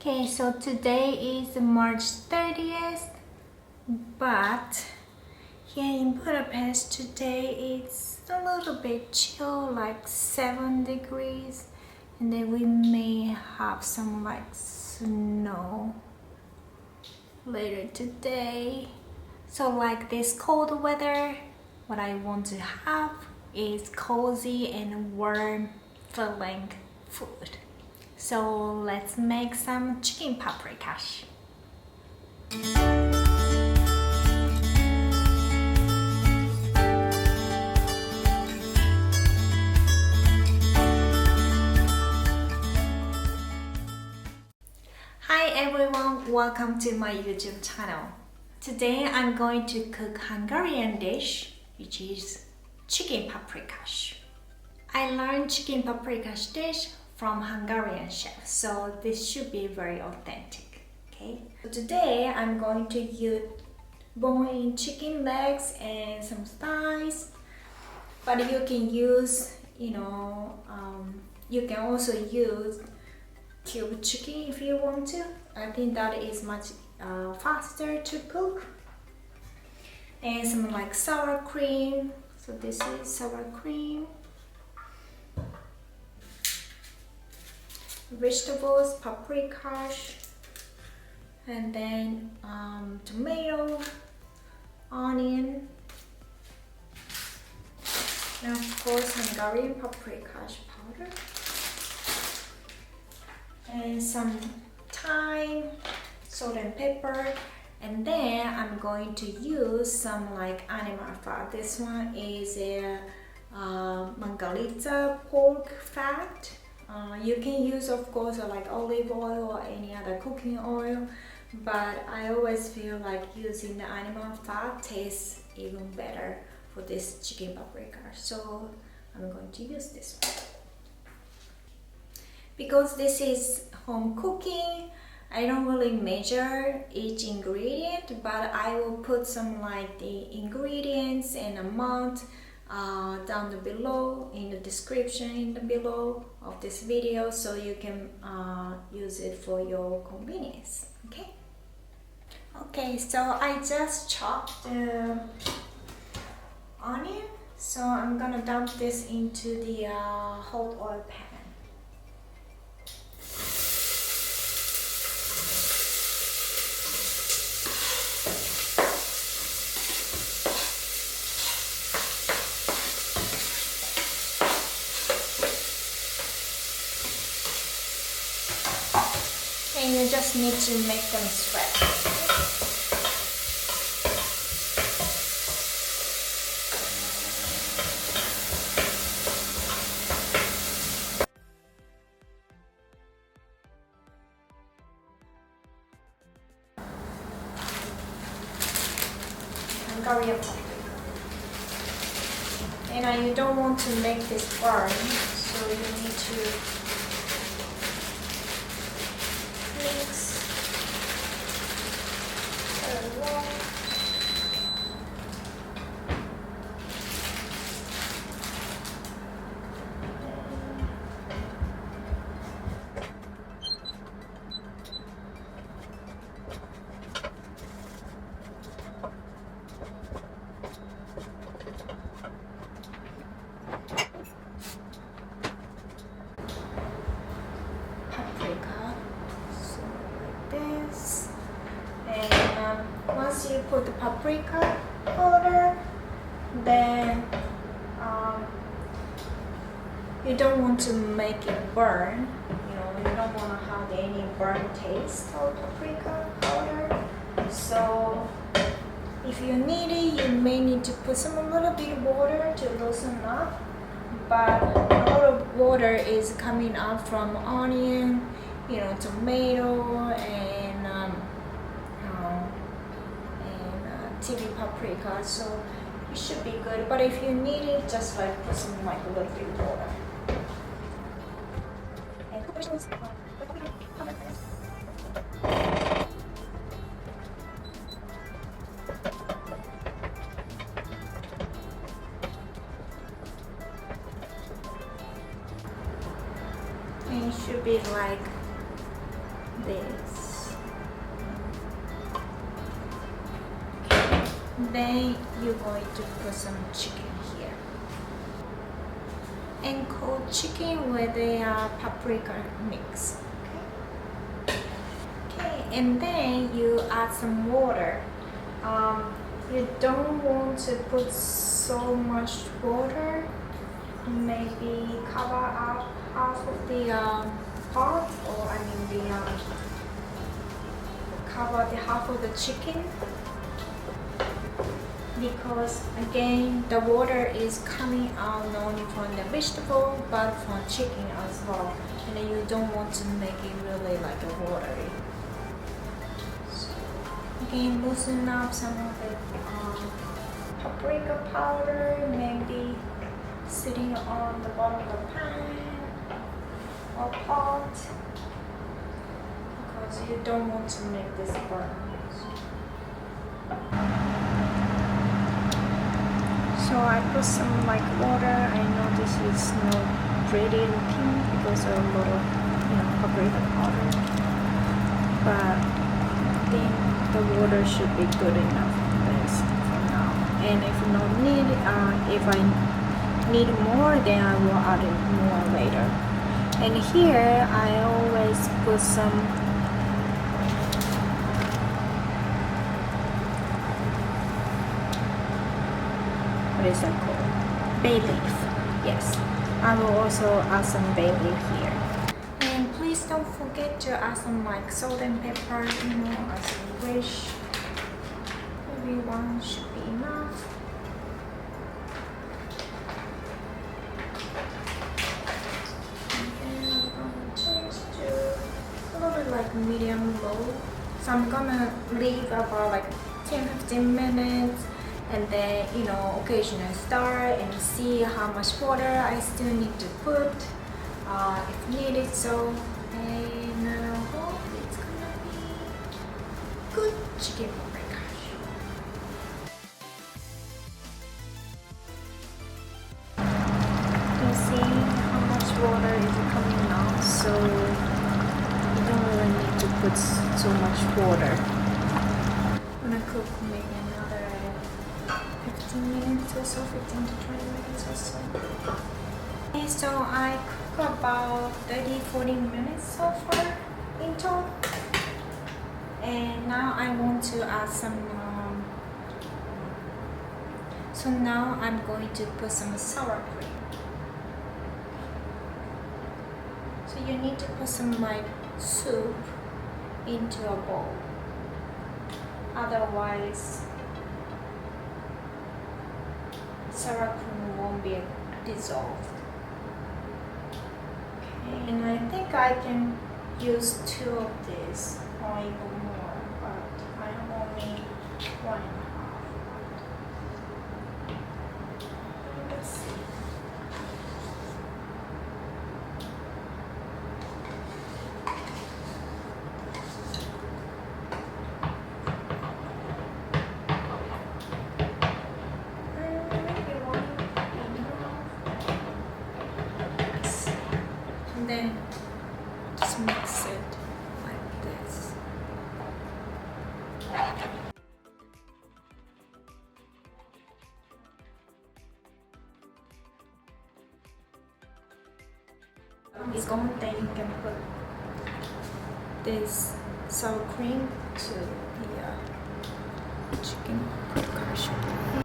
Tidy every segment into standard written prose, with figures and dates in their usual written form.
Okay, so today is March 30th, but here in Budapest today it's a little bit chill, like 7 degrees, and then we may have some like snow later today. So like this cold weather, what I want to have is cozy and warm filling food. So let's make some chicken paprikas. Hi everyone, welcome to my YouTube channel. Today I'm going to cook Hungarian dish, which is chicken paprikas. I learned chicken paprikas dish from Hungarian chef, so this should be very authentic. Okay. So today I'm going to use bone-in chicken legs and some thighs, but you can use, you can also use cube chicken if you want to. I think that is much faster to cook. And some like sour cream. So this is sour cream. Vegetables, paprikas, and then tomato, onion, and of course Hungarian paprikas powder, and some thyme, salt and pepper, and then I'm going to use some like animal fat. This one is a Mangalica pork fat. You can use of course like olive oil or any other cooking oil, but I always feel like using the animal fat tastes even better for this chicken paprika, so I'm going to use this one. Because this is home cooking, I don't really measure each ingredient, but I will put some like the ingredients and amount down below in the description below of this video, so you can use it for your convenience. Okay, so I just chopped the onion, so I'm gonna dump this into the hot oil pan. And you just need to make them sweat. Hungarian paprika. And you don't want to make this burn, so you need to mix very well. Paprika, so like this. And once you put the paprika powder, then you don't want to make it burn. You don't want to have any burn taste of paprika powder. So if you need it, you may need to put a little bit of water to loosen up. But a lot of water is coming out from onion, tomato, and chili paprika, so it should be good. But if you need it, just like put some like a little bit of water. And it should be like this. Then you're going to put some chicken here. And cold chicken with a paprika mix. Okay, and then you add some water. You don't want to put so much water. Maybe cover up half of the pot, or I mean cover the half of the chicken, because again the water is coming out not only from the vegetable but from chicken as well, and then you don't want to make it really like a watery. So again, loosen up some of the paprika powder, maybe sitting on the bottom of the pan or pot, because you don't want to make this burn. So I put some like water. I know this is not pretty looking because of a lot of paprika powder, but I think the water should be good enough for this for now. And if not need, if I need more, then I will add it more later. And here I always put some what is that called? Bay leaf. Yes, I will also add some bay leaf here. And please don't forget to add some like salt and pepper, as you wish. Maybe one should be enough. Like medium low, so I'm gonna leave about like 10-15 minutes, and then occasionally start and see how much water I still need to put if needed. So, and I hope it's gonna be good chicken paprika. You see how much water is coming now, so don't really need to put so much water. I'm gonna cook maybe another 15 minutes or so, 15 to 20 minutes or so. Okay, so I cook about 30-40 minutes so far in total. And now I want to add some so now I'm going to put some sour cream. So you need to put some like soup into a bowl, otherwise sour cream won't be dissolved. Okay, and I think I can use 2 of these or even more, but I have only 1.5. Let's see. And then just mix it like this. It's going, then you can put this sour cream to the chicken paprika.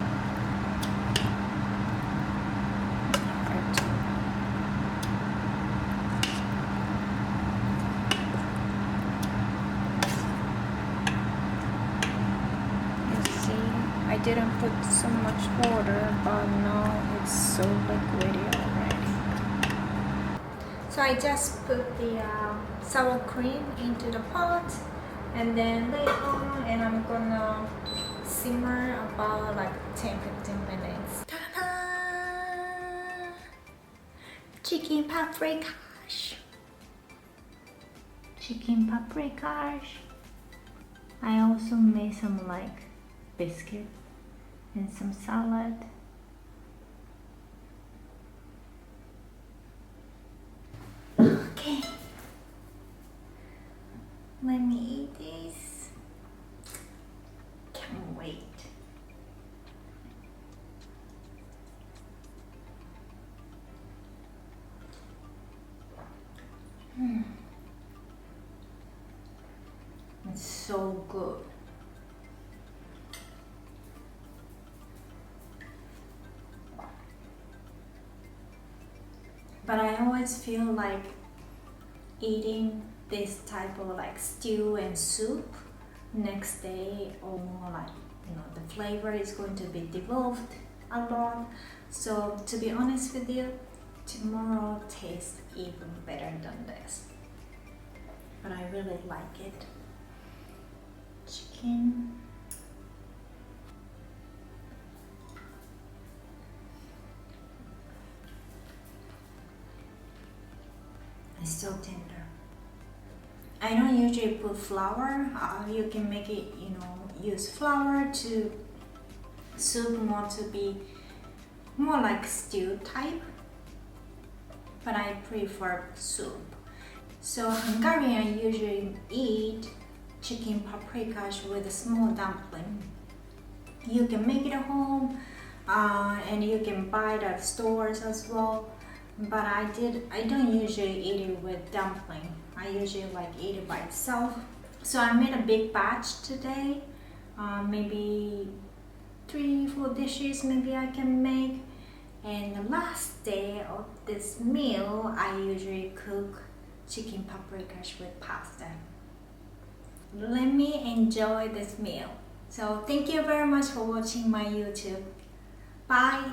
I didn't put so much water, but now it's so liquidy already. So I just put the sour cream into the pot, and then later on, and I'm gonna simmer about like 10-15 minutes. Ta-da! Chicken paprikas. Chicken paprikas. I also made some like biscuit and some salad. Okay. Let me eat this. Can't wait. It's so good. But I always feel like eating this type of like stew and soup next day, or more like, the flavor is going to be developed a lot. So to be honest with you, tomorrow tastes even better than this. But I really like it. Chicken. It's so tender. I don't usually put flour. You can make it, use flour to soup more to be more like stew type. But I prefer soup. So Hungarian usually eat chicken paprikas with a small dumpling. You can make it at home, and you can buy it at stores as well. But I don't usually eat it with dumpling. I usually like eat it by itself. So I made a big batch today, maybe 3-4 dishes maybe I can make. And the last day of this meal, I usually cook chicken paprikas with pasta. Let me enjoy this meal. So thank you very much for watching my YouTube. Bye!